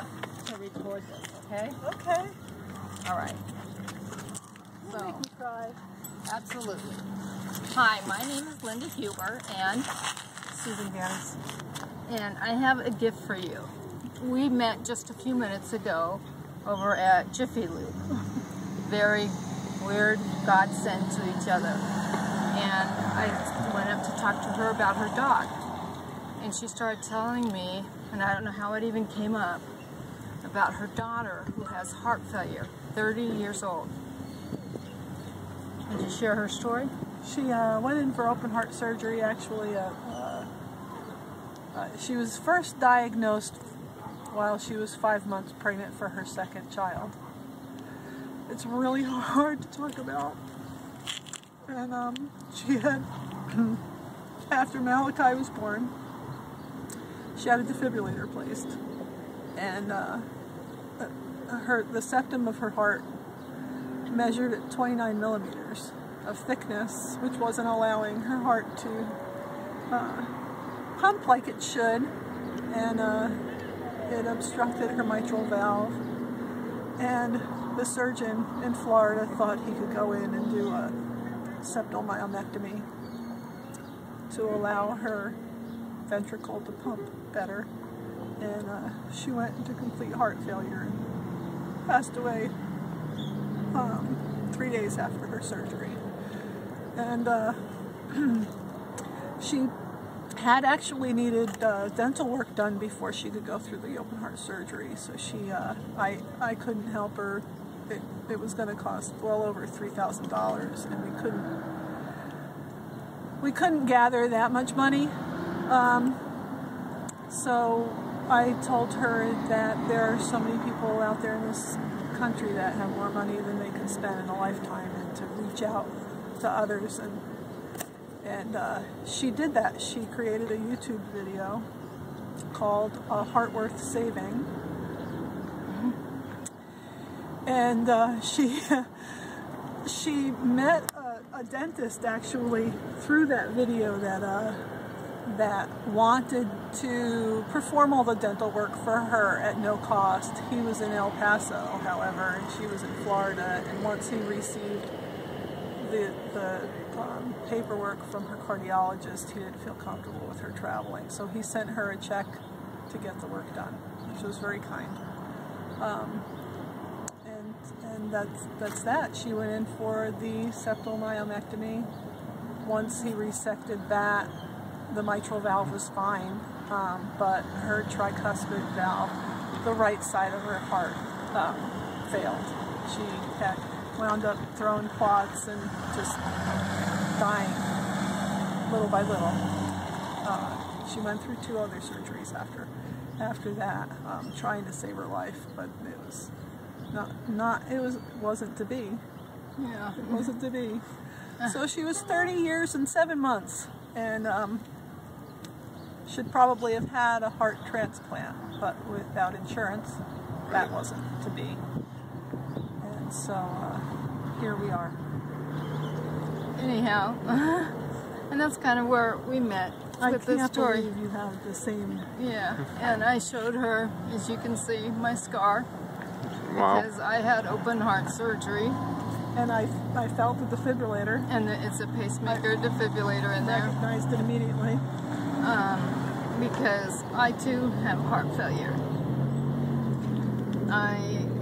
to record this, okay? Okay. All right. You make me cry. Absolutely. Hi, my name is Linda Huber and Susan Vance, and I have a gift for you. We met just a few minutes ago over at Jiffy Lube. Very weird godsend to each other. And I went up to talk to her about her dog. And she started telling me, and I don't know how it even came up, about her daughter who has heart failure, 30 years old. Would you share her story? She went in for open heart surgery. Actually, she was first diagnosed while she was 5 months pregnant for her second child. It's really hard to talk about. And she had, after Malachi was born, she had a defibrillator placed, and the septum of her heart measured at 29 millimeters of thickness, which wasn't allowing her heart to pump like it should, and it obstructed her mitral valve. And the surgeon in Florida thought he could go in and do a septal myomectomy to allow her ventricle to pump better, and she went into complete heart failure and passed away 3 days after her surgery. And she had actually needed dental work done before she could go through the open heart surgery, so I couldn't help her. It was going to cost well over $3,000, and we couldn't gather that much money. So I told her that there are so many people out there in this country that have more money than they can spend in a lifetime, and to reach out to others, and she did that. She created a YouTube video called A Heart Worth Saving, and she met a dentist actually through that video that wanted to perform all the dental work for her at no cost. He was in El Paso, however, and she was in Florida, and once he received the paperwork from her cardiologist, he didn't feel comfortable with her traveling, so he sent her a check to get the work done, which was very kind. And that's that. She went in for the septal myomectomy. Once he resected that, the mitral valve was fine, but her tricuspid valve, the right side of her heart, failed. She had wound up throwing clots and just dying little by little. She went through 2 other surgeries after that, trying to save her life, but it was wasn't to be. Yeah. It wasn't to be. So she was 30 years and 7 months, and should probably have had a heart transplant, but without insurance, that wasn't to be. And so here we are. Anyhow, and that's kind of where we met with this story. I can't believe you have the same. Yeah, and I showed her, as you can see, my scar. Wow. Because I had open heart surgery. And I felt the defibrillator. And it's a pacemaker defibrillator in there. Recognized it immediately. Because I too have heart failure.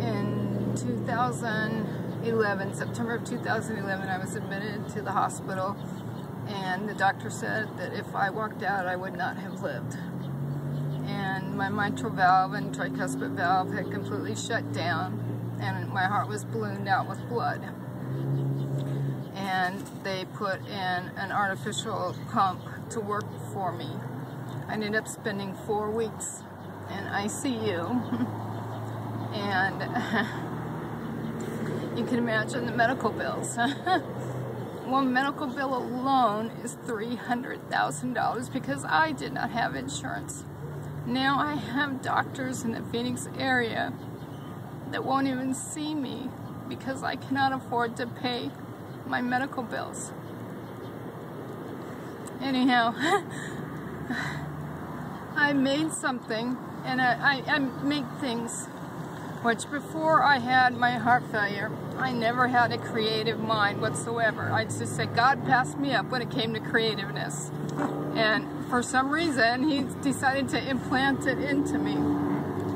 In 2011, September of 2011, I was admitted to the hospital, and the doctor said that if I walked out, I would not have lived. And my mitral valve and tricuspid valve had completely shut down, and my heart was ballooned out with blood. And they put in an artificial pump to work for me. I ended up spending 4 weeks in ICU, and you can imagine the medical bills. One medical bill alone is $300,000 because I did not have insurance. Now I have doctors in the Phoenix area that won't even see me because I cannot afford to pay my medical bills. Anyhow, I made something And I make things, which before I had my heart failure, I never had a creative mind whatsoever. I'd just say God passed me up when it came to creativeness. And for some reason, he decided to implant it into me.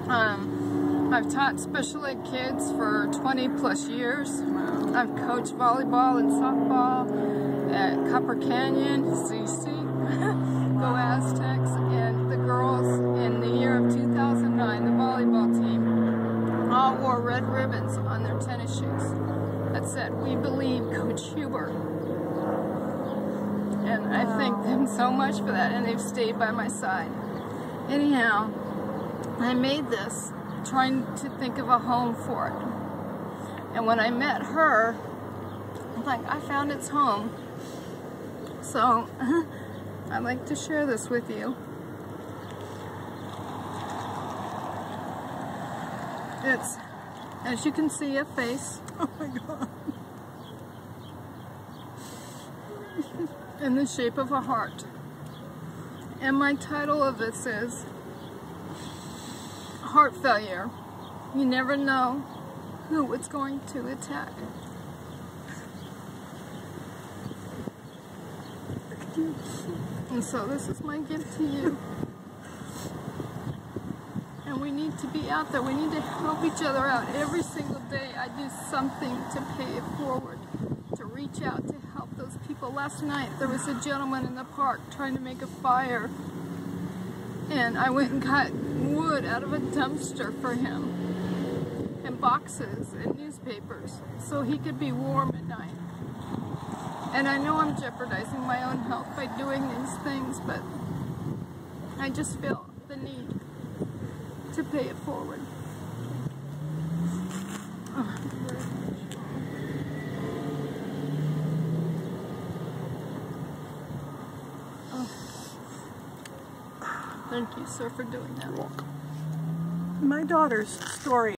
I've taught special ed kids for 20 plus years. I've coached volleyball and softball at Copper Canyon, CC, Go Aztecs, and the girls in the year of 2009, the volleyball team, all wore red ribbons on their tennis shoes that said, "We believe Coach Huber." And I thank them so much for that, and they've stayed by my side. Anyhow, I made this trying to think of a home for it. And when I met her, I'm like, I found its home. So I'd like to share this with you. It's, as you can see, a face. Oh my God. In the shape of a heart. And my title of this is Heart Failure. You never know who it's going to attack. And so this is my gift to you. And we need to be out there. We need to help each other out. Every single day I do something to pay it forward, to reach out to help those people. Last night there was a gentleman in the park trying to make a fire. And I went and cut wood out of a dumpster for him, and boxes and newspapers, so he could be warm at night. And I know I'm jeopardizing my own health by doing these things, but I just feel the need to pay it forward. Thank you, sir, for doing that. My daughter's story